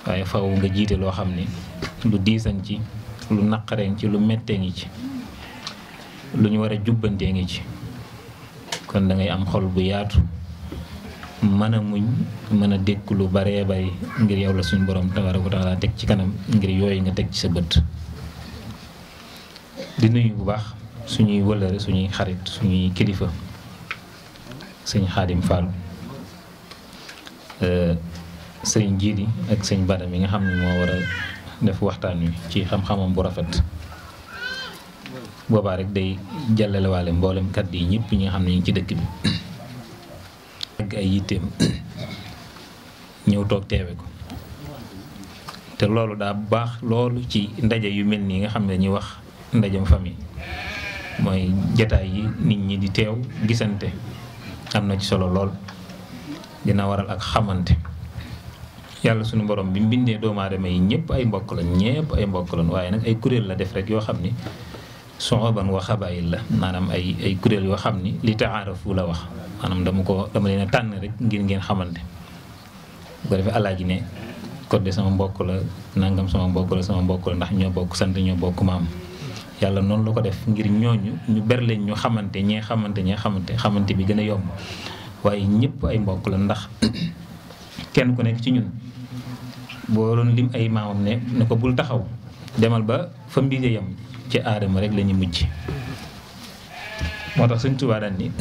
waaye faw nga jiite loo xam ni lu diisan ci lu naqaree ci lu mettee ngi ci lu ñu war a jubbantee ngi ci kon da ngay am xol bu yaatu mën a muñ mën a dékk lu baree bari ngir yow la suñu borom tabaaraka wa taala teg ci kanam ngir yooyu nga teg ci sa bët. di nuyu bu baax suñuy wëllëre suñuy xarit suñuy kilifa sëñ Xaadim Fall sëñ Jiili ak sëñ Bada mi nga xam ne moo war a def waxtaan wi ci xam-xamam bu rafet boobaa rek day jàllalewaale mboolem kàddu yi ñëpp ñi nga xam ne ñu ngi ci dëkk bi ak ay yitteem ñëw toog teewe ko te loolu daa baax loolu ci ndaje yu mel nii nga xam ne dañuy wax ndajam famille mooy jataay yi nit ñi di teew gisante am na ci solo lool dina waral ak xamante yàlla sunu borom bi mu bindee doomu aadama yi ñëpp ay mbokk lañ waaye nag ay kuréel la def rek yoo xam ni soxoban wa xabaayil la maanaam ay kuréel yoo xam ni li taarafu la wax maanaam dama leen a tànn rek ngir ngeen xamante bu ko defee alaaji ne Codé sama mbokk la nangam sama mbokk la ndax ñoo bokk sant ñoo bokk maam yàlla noonu la ko def ngir ñooñu ñu ber leen ñu xamante xamante bi gën a yomb waaye ñëpp ay mbokk la ndax kenn ku nekk ci ñun boo doon lim ay maamam ne ko bul taxaw demal ba fa mbir yam ci aadama rek la ñu mujj moo tax Sëñ Tuubaa daan ni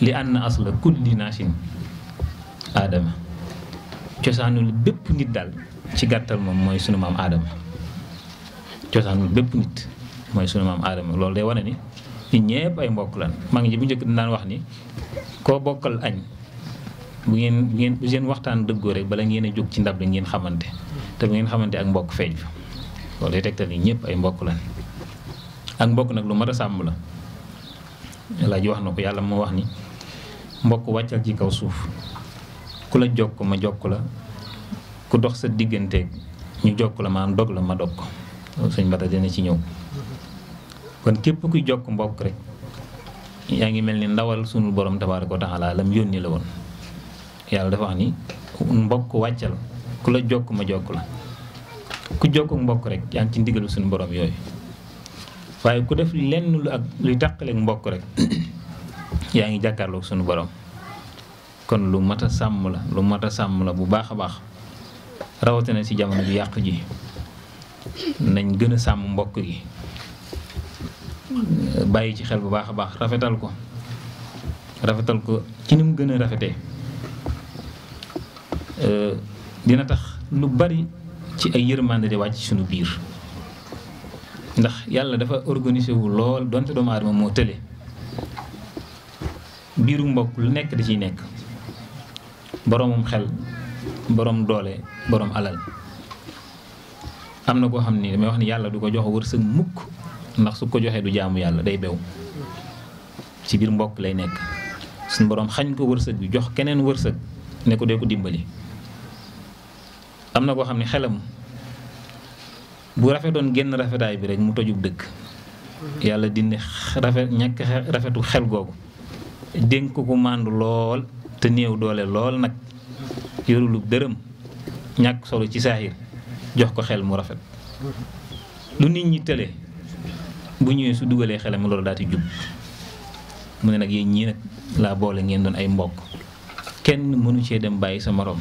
li anna asla kulli naasin aadama cosaanul bépp nit daal ci gàttal moom mooy sunu maam aadama cosaanul bépp nit mooy sunu maam aadama loolu day wane ni nit ñëpp ay mbokk lan maa ngi bu njëkk daan wax ni koo bokkal añ bu seen waxtaan dëggoo rek bala ngeen a jóg ci ndab la ngeen xamante te bu ngeen xamante ak mbokk feeñ fa loolu day tegtal ni ñëpp ay mbokk lan ak mbokk nag lu mat a sàmm la Alaaji wax na ko yàlla moo wax ni mbokk wàccal ci kaw suuf ku la jokk ma jokk la ku dox sa digganteeg ñu jokk la maanaam dog la ma dog ko loolu sëñ Bada dina ci ñëw kon képp kuy jokk mbokk rek yaa ngi mel ni ndawal sunu borom tabaaraka wa taala lam yónni la woon yàlla dafa wax ni mbokk wàccal ku la jokk ma jokk la ku jokk mbokk rek yaa ngi ci ndigalu suñu borom yooyu waaye ku def lenn lu ak luy tàqaleeg mbokk rek yaa ngi jàkkaarloog suñu borom kon lu mat a sàmm la bu baax a baax rawatina ci jamono ju yàq ji nañ gën a sàmm mbokk gi bàyyi ci xel bu baax a baax rafetal ko ci ni mu gën a rafetee dina tax lu bari ci ay yërmande di wàcc suñu biir ndax yàlla dafa organisé wu lool donte doomu aadama moo tële biiru mbokk lu nekk da ciy nekk boroomum xel boroom doole boroom alal am na koo xam ni damay wax ni yàlla du ko jox wërsëg mukk ndax su ko joxee du jaamu yàlla day bew ci biir mbokk lay nekk suñu boroom xañ ko wërsëg bi jox keneen wërsëg ne ko dee ko dimbali am na koo xam ne xelam bu rafetoon génn rafetaay bi rek mu tojub dëkk yàlla dindi ñàkk rafetu xel googu dénk ko màndu lool te néew doole lool nag yorulub dërëm ñàkk solo ci saaxir jox ko xel mu rafet lu nit ñi tële bu ñëwee su dugalee xelam loolu daal di jub mu ne nag yéen ñii nag laa boole ngeen doon ay mbokk kenn mënu cee dem bàyyi sa morom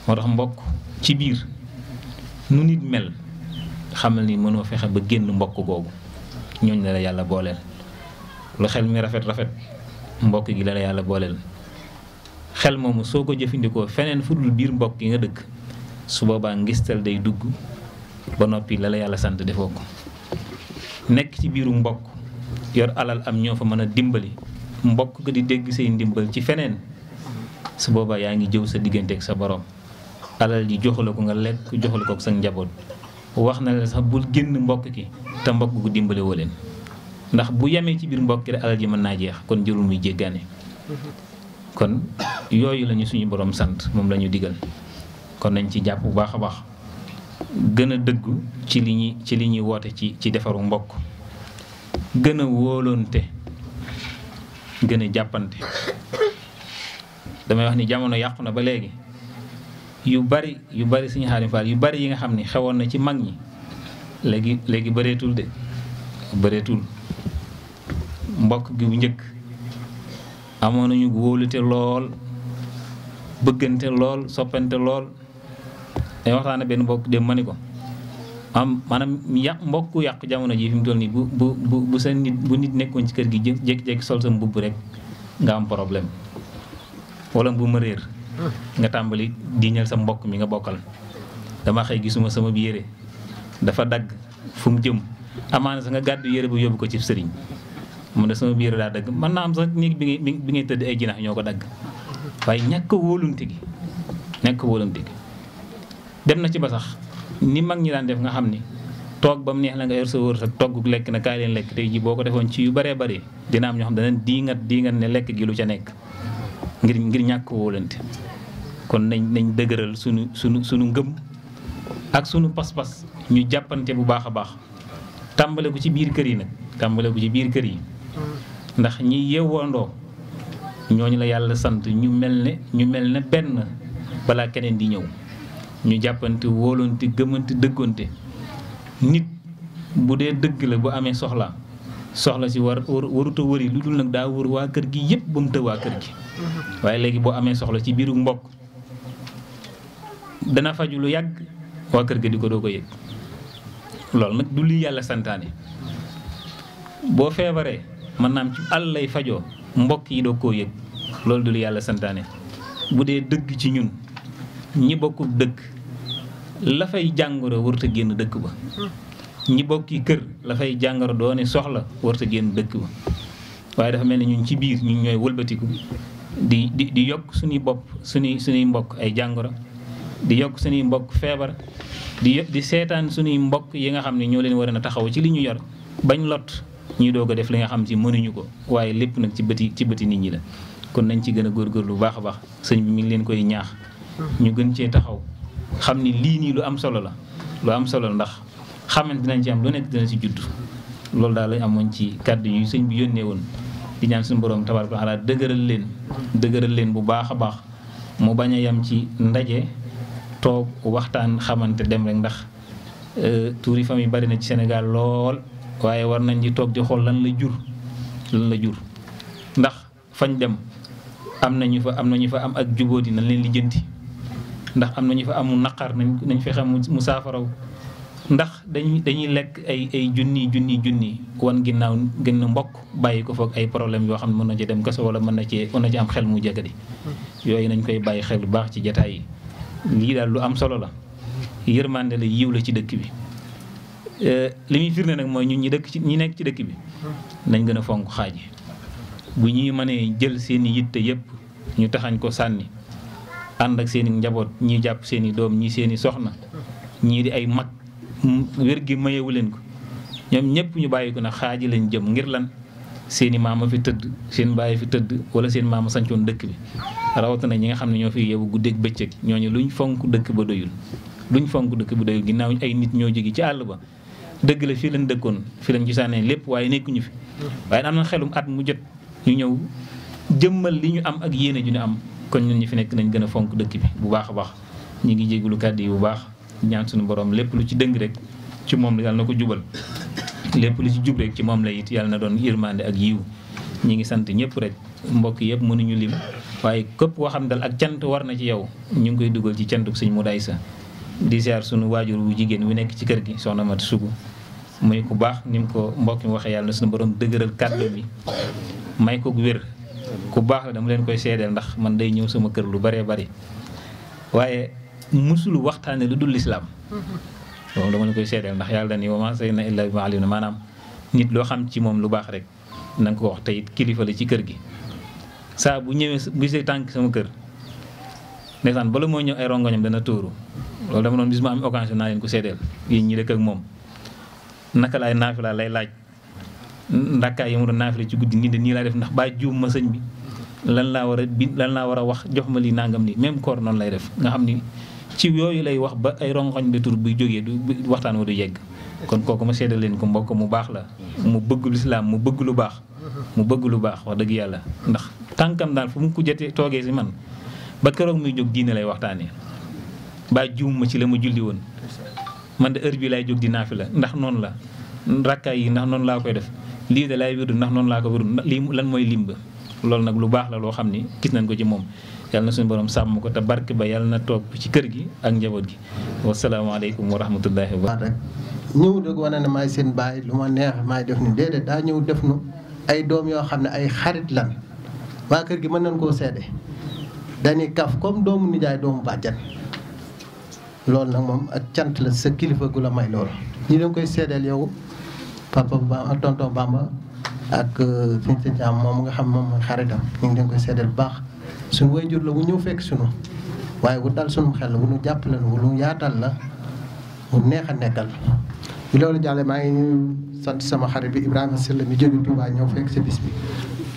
moo tax mbokk ci biir nu nit mel xamal ni mënoo fexe ba génn mbokk googu ñooñ la yàlla booleel lu xel mi rafet mbokk gi la yàlla booleel xel moomu soo ko jëfandikoo feneen fu dul biir mbokk yi nga dëkk su boobaa ngistal day dugg ba noppi la yàlla sant defoo ko nekk ci biiru mbokk yor alal am ñoo fa mën a dimbali mbokk ko di dégg say ndimbal ci feneen su boobaa yaa ngi jëw sa diggante ak sa borom alal ji joxula ko nga lekk joxula ko ak sa njaboot wax na la sax bul génn mbokk ki te mbokk gu dimbale woo leen ndax bu yemee ci biir mbokk ki rek alal ji mën naa jeex kon jërul muy jéggaane kon yooyu lañu suñu borom sant moom la ñu digal kon nañ ci jàpp bu baax a baax gën a dëggu ci li ñuy woote ci defaru mbokk gën a wóolonte gën a jàppante damay wax ni jamono yàqu na ba léegi yu bari Sëñ Xaadim Fall yu bari yi nga xam ne xewoon na ci mag ñi léegi bëreetul de bëreetul. mbokk gi bu njëkk amoon nañu wóolute lool bëggante lool soppante lool day waxtaane benn mbokk dem ma ni ko maanaam mbokku yàq jamono ji fi mu toll nii bu sa nit bu nit nekkoon ci kër gi jékki-jékki sol sa mbubb rek nga am problème wala bu ma réer nga tàmbali diiñal sa mbokk mi nga bokkal. dama xëy gisuma sama yére dafa dagg fu mu jëm amaana sa nga gàddu yére bu yóbbu ko ci sëriñ mu ne sama biir daa dagg mën naa am sax néeg bi ngay tëdd ay jinax ñoo ko dagg waaye ñàkk wóolunte gi dem na ci ba sax ni mag ñi daan def nga xam ni toog ba mu neex la nga yor sa wër sa togg lekk na kaay leen lekk tey ji boo ko defoon ci yu bëree bëri dina am ñoo xam danañ diingat ne lekk gi lu ca nekk ngir ñàkk wóolante. kon nañ dëgëral sunu ngëm ak sunu pas-pas ñu jàppante bu baax a baax tàmbale ko ci biir kër yi nag ndax ñi yeewandoo ñooñu la yàlla sant ñu mel ne benn balaa keneen di ñëw ñu jàppante wóolante gëmante dëggoonte. nit bu dee dëgg la bu amee soxla si waruta wëri lu dul nag daa wër waa kër gi yëpp ba mu të waa kër gi. waaye léegi boo amee soxla ci biiru mbokk dana faju lu yàgg waa kër ga di ko doo ko yëg loolu nag du li yàlla santaane. boo feebaree mën naam ci àll lay fajoo mbokk yi doo koo yëg loolu du li yàlla santaane. bu dee dëgg ci ñun ñi bokkul dëkk la fay jàngoro warut a génn dëkk ba ñi bokki kër la fay jàngoro doone soxla warut a génn dëkk ba waaye dafa mel ni ñun ci biir ñun ñooy wëlbatiku di yokk suñuy bopp suñuy mbokk ay jàngoro di yokk suñuy mbokk feebar di seetaan suñuy mbokk yi nga xam ne ñoo leen war a taxaw ci li ñu yor bañ lot ñuy doog a def li nga xam ci mënuñu ko waaye lépp nag ci bëti nit ñi la. kon nañ ci gën a góorgóorlu bu baax a baax sëñ bi mi ngi leen koy ñaax ñu gën cee taxaw xam ni lii nii lu am solo la ndax xamante dinañ ci am lu nekk dina ci judd. loolu daal lañ amoon ci kàddu yu sëñ bi yónnee woon di ñaan suñu borom tabaaraka wa taala dëgëral leen bu baax a baax mu bañ a yem ci ndaje toog waxtaan xamante dem rek ndax tuuri famille bari na ci Sénégal lool waaye war nañ di toog di xool lan la jur ndax fañ dem am nañu fa am ak jubóoti nañ leen lijjanti ndax am nañu fa amul naqar nañ fexe mu saafaraw ndax dañuy lekk ay junni wan ginnaaw gën a mbokk bàyyi ko foog ay problème yoo xam ne mën na ci dem kaso wala mën na ci am xel mu jagadi yooyu nañ koy bàyyi xel bu baax ci jataay yi. lii daal lu am solo la yërmande la yiw la ci dëkk bi li muy firnde nag mooy ñun ñi nekk ci dëkk bi nañ gën a fonk xaaji bu ñuy mënee jël seeni yitte yëpp ñu taxañ ko sànni ànd ak seeni njaboot ñii jàpp seeni doom ñii seeni soxna ñii di ay mag wér gi mayewu leen ko ñoom ñëpp ñu bàyyi ko nag xaaji lañ jëm ngir lan seeni maama fi tëdd seen bàyyi fi tëdd wala seen maama sancoon dëkk bi rawatina ñi nga xam ne ñoo fi yeewu guddeeg bëccëg ñooñu luñ fonk dëkk ba doyul ginnaaw ay nit ñoo jóge ci àll ba dëgg la fii lañ dëkkoon fii lañ gisaanee lépp waaye nekkuñu fi waaye am na xelum at mu jot ñu ñëw jëmmal li ñu am ak yéene ju ñu am kon ñun ñi fi nekk nañ gën a fonk dëkk bi bu baax a baax ñu ngi jégalu kàddu yi bu baax ñaan suñu borom lépp lu ci dëng rek ci moom la yàlla na ko jubal lépp lu ci jub rek ci moom la it yàlla na doon yërmande ak yiw ñi ngi sant ñëpp rek mbokk yëpp mënuñu lim waaye képp koo xam dal ak cant war na ci yow ñu ngi koy dugal ci cantuk sëñ Moday Sa di ziar sunu waajur wu jigéen wi nekk ci kër gi soxna Mat Sugu muy ku baax ni mu ko mbokk mi waxee yàlla na suñu borom dëgëral kàddu bi may ko wér ku baax la dama leen koy seedeel ndax man day ñëw sama kër lu bëree bëri waaye musulu waxtaane lu dul lislaam loolu dama leen koy seedeel ndax yàlla dani wa maa shahidnaa illaa bimaa alimnaa maanaam nit loo xam ci moom lu baax rek na nga ko wax tey kilifa la ci kër gi saa bu ñëwee bu gisee tànk sama kër ndeysaan bala moo ñëw ay rongoñam dana tóoru loolu dama doon bis ma am occasion naa leen ko seedeel yéen ñi dëkk ak moom naka laay naafila lay laaj ndakkaay yi mu doon naafila ci guddi nii de nii laa def ndax baa juum ma sëñ bi lan laa war a wax jox ma lii nangam nii même koor noonu lay def nga xam ni ci yooyu lay wax ba ay rongoñ de tur buy jógee du waxtaan wa du yegg kon kooku ma seedal leen ko mbokk mu baax la mu bëgg lislaam mu bëgg lu baax wax dëgg yàlla ndax tànkam daal fu mu ko jotee toogee si man ba keroog muy jóg diine lay waxtaanee baa juum ma ci la ma julli woon man de heure bi laay jóg di naafila ndax noonu la rakkaay yi ndax noonu laa koy def lii de laay wirdu ndax noonu laa ko wirdu lii lan mooy limba loolu nag lu baax la loo xam ni gis nañ ko ci moom yàlla na suñu borom sàmm ko te barke ba yàlla na toog ci kër gi ak njaboot gi wasalaamaaleykum wa rahmatullahi wa rek ñëw dëgg wane ne maay seen baay lu ma neex maay def ni déedéet daa ñëw def nu ay doom yoo xam ne ay xarit lan waa kër gi mën nañ koo seede dañuy kaf comme doomu nijaay doomu bàjjan loolu nag moom ak cant la sa kilifa gu la may loolu ñi leen koy seedeel yow papa Ba ak tonton Bamba ak sëñ sa jaam moom nga xam moom mooy xaritam ñu ngi leen koy seedeel bu baax suñu waajur la wu ñëw fekk sunu waaye wu dal sunu xel wu nu jàppale wu nu yaatal la mu neex a nekkal bi loolu jàlle maa ngi sant sama xarit bi Ibrahima Sylla mi jóge Touba ñëw fekk si bis bi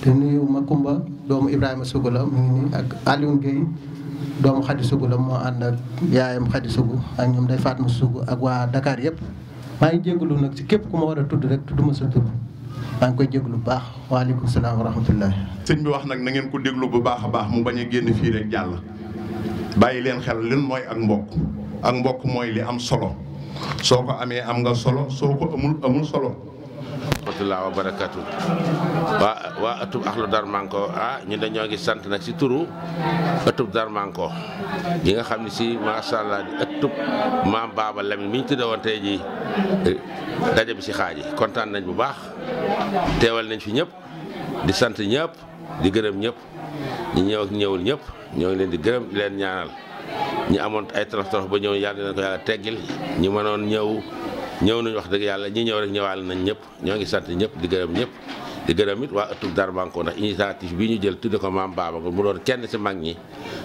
te nuyu Makumba doomu Ibrahima Sougou la mu ngi nii ak Alioune Guèye doomu Khady Sougou la moo ànd ak yaayam Khady Sougou ak ñoom day Fatma Sougou ak waa Dakar yëpp maa ngi jégalu nag ci képp ku ma war a tudd rek tudduma sa tur maa ngi koy jégalu bu baax waaleykum salaam wa rahmatullah. sëñ bi wax nag na ngeen ko déglu bu baax a baax mu bañ a génn fii rek jàll bàyyi leen xel lin mooy ak mbokk mooy li am solo soo ko amee am nga solo soo ko amul solo. rahmatulah wa barakatu waa ëttub Ahlou Darmanko ñu dañoo ngi sant nag si turu ëttub Darmanko yi nga xam ne si macha allah di ëttub maam Baba Lamine mi ñu tudde woon tey jii daje bi si xaaji kontaan nañ bu baax teewal nañ fi ñëpp di sant ñëpp di gërëm ñëpp ñi ñëw ak ñëwul ñëpp ñoo ngi leen di gërëm di leen ñaanal ñi amoon ay torof ba ñëw yàlla dinañ ko yàlla teggil ñi mënoon ñëw nañu wax dëgg yàlla ñi ñëw rek ñëwaale nañ ñëpp ñoo ngi sant ñëpp di gërëm ñëpp di gërëm it waa ëttub Darmanko ndax initiative bi ñu jël tudde ko maam Baba nga mu doon kenn si mag ñi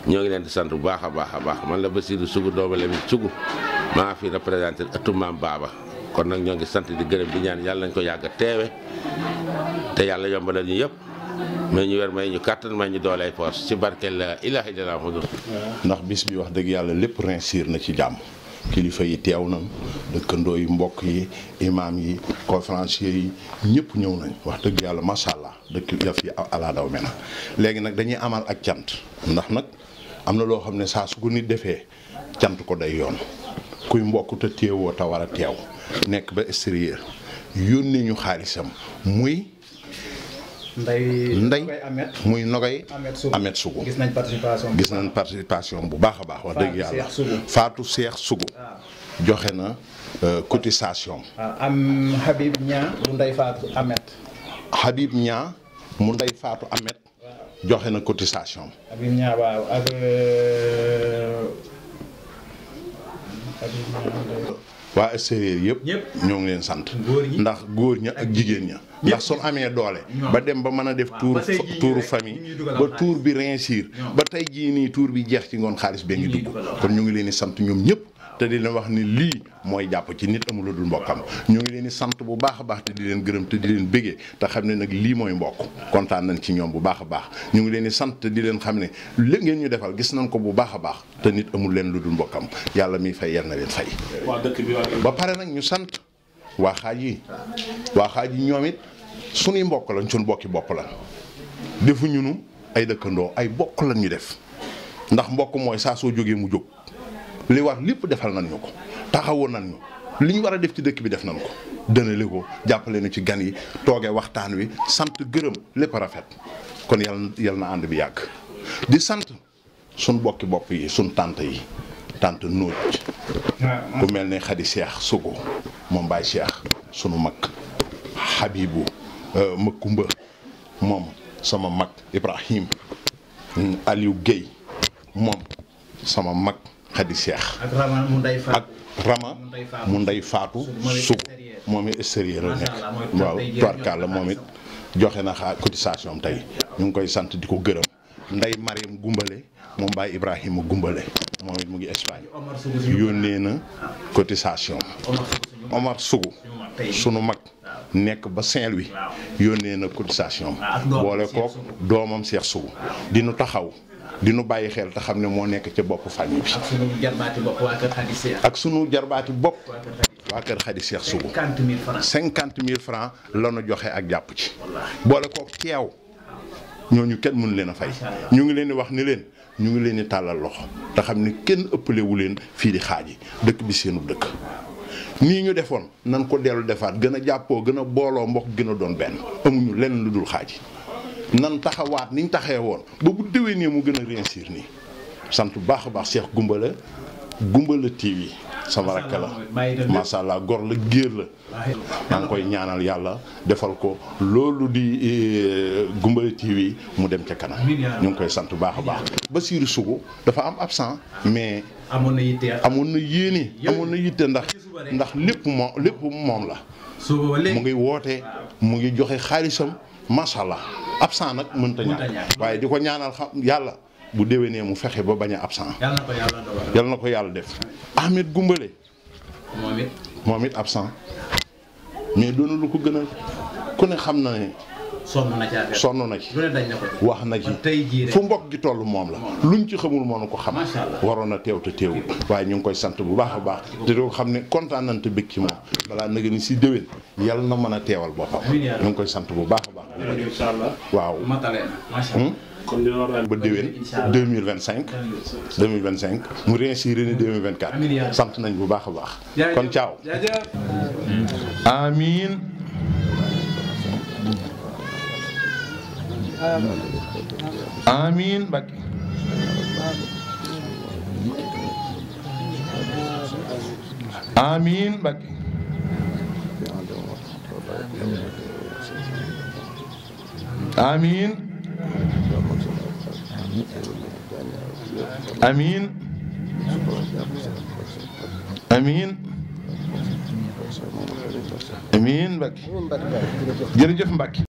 ñoo ngi leen di sant bu baax a baax a baax man la Bassirou Sougou doomu Lamine Sougou maa fi représenté ëttub maam Baba kon nag ñoo ngi sant di gërëm di ñaan yàlla nañ ko yàgg a teewe te yàlla yombalal ñu yëpp mais ñu wer may ñu kàttan may ñu dooley poos ci barkeel la ilaha illallah muhammadu ndax bis bi wax dëgg yàlla lépp réussir na ci jàmm kilifa yi teew nañ dëkkandoo yi mbokk yi imaam yi conférencier yi ñëpp ñëw nañ wax dëgg yàlla macha allah dëkk yaf yi ala daw me na léegi nag dañuy amal ak cant ndax nag am na loo xam ne saa su ko nit defee cant ko day yoon kuy mbokk te teewoo te war a teew nekk ba extérieur yónnee ñu xaalisam muy ndey muy Nogay Amet Sougou gis nañ participation bu baax a baax wax dëgg yàlla Fatou Cheikh Sougou joxe na cotisation am Habib Niang mu Ndey Fatou Amet joxe na cotisation Habib Niang waaw ak waa extérieur yëpp ñoo ngi leen sant ndax góor ña ak jigéen ña ndax suñ amee doole ba dem ba mën a def tuuru famille ba tuur bi réussir ba tey jii nii tuur bi jeex ci ngoon xaalis bee ngi dugg kon ñu ngi leen di sant ñoom ñëpp te di leen wax ni lii mooy jàpp ci nit amul lu dul mbokkam ñu ngi leen di sant bu baax a baax te di leen gërëm te di leen bëggee te xam ne nag lii mooy mbokk kontaan nañ ci ñoom bu baax a baax ñu ngi leen di sant te di leen xam ne li ngeen ñu defal gis nañ ko bu baax a baax te nit amul leen lu dul mbokkam yàlla miy fay yal na leen fay. ba pare nag ñu sant waa xaaj yi ñoom it suñuy mbokk lañ suñu bokki bopp lañ defuñu nu ay dëkkandoo ay bokk lañ ñu def ndax mbokk mooy saa soo jógee mu jóg li war lépp defal nañ ñu ko taxawoon nañ ñu li ñu war a def ci dëkk bi def nañ ko dënale ko jàppale na ci gan yi toogee waxtaan wi sant gërëm lépp rafet kon yal na ànd bi yàgg di sant suñ bokki bopp yi suñ tante yi tante Nóoj ku mel ne Khady Cheikh Sougou moom Baye Cheikh sunu mag Habibou Makumba moom sama mag Ibrahim Aliou Guèye moom sama mag Khady Cheikh ak Rama mu Ndey Fatou Sougou moom it extérieur la nekk waaw toirkalla moom it joxe na cotisation am tey ñu ngi koy sant di ko gërëm Ndey Mariam Gumbale moom Baye Ibrahima Gumbale moom it mu ngi Espagne yónnee na cotisation Omar Sougou sunu mag nekk ba Saint-Louis yónnee na cotisation boole kook doomam Cheikh Sougou di nu taxaw di nu bàyyi xel te xam ne moo nekk ca bopp famille bi. ak sunu jarbaati bopp waa kër Khady Cheikh Sougou 50 000 francs la nu joxe ak jàpp ci. boole kook teew ñooñu kenn mënu leen a fay. ñu ngi leen di wax ni leen ñu ngi leen di tàllal loxo te xam ne kenn ëppalewu leen fii di Xaaji dëkk bi seenu dëkk nii ñu defoon nan ko dellu defaat gën a jàppoo gën a booloo mbokk gën a doon benn amuñu lenn lu dul Xaaji nan taxawaat niñ taxee woon ba bu déwénee mu gën a réussir nii sant bu baax a baax Cheikh Goumbala TV sama rakk la macha allah gor la géer la maa ngi koy ñaanal yàlla defal ko loolu di Goumbala TV mu dem ca kanam ñu ngi koy sant bu baax a baax Basiirou Sougou dafa am absent mais amoon na yéene amoon na yitte ndax lépp moom la mu ngi woote mu ngi joxe xaalisam macha allah absent nag mënta ñàkk waaye di ko ñaanal xam yàlla bu déwénee mu fexe ba bañ a absent yàlla na ko yàlla def Ahmed Goumbale moom it absent mais doonu lu ko gën a ku ne xam na ne sonn na ci wax na ci fu mbokk gi toll moom la luñ ci xamul moonu ko xam waroon na teew te teewul waaye ñu ngi koy sant bu baax a baax te doo xam ne kontaan nañ te bëgg ci moom balaa nag ni si déwén yàlla na mën a teewal boppam ñu ngi koy sant bu baax a baax waaw ba déwén 2025 mu réussir ni 2024 sant nañ bu baax a baax kon ciao amiin amiin Mbacke amiin Mbacke amiin amiin amiin amiin Mbacke jërëjëf Mbacke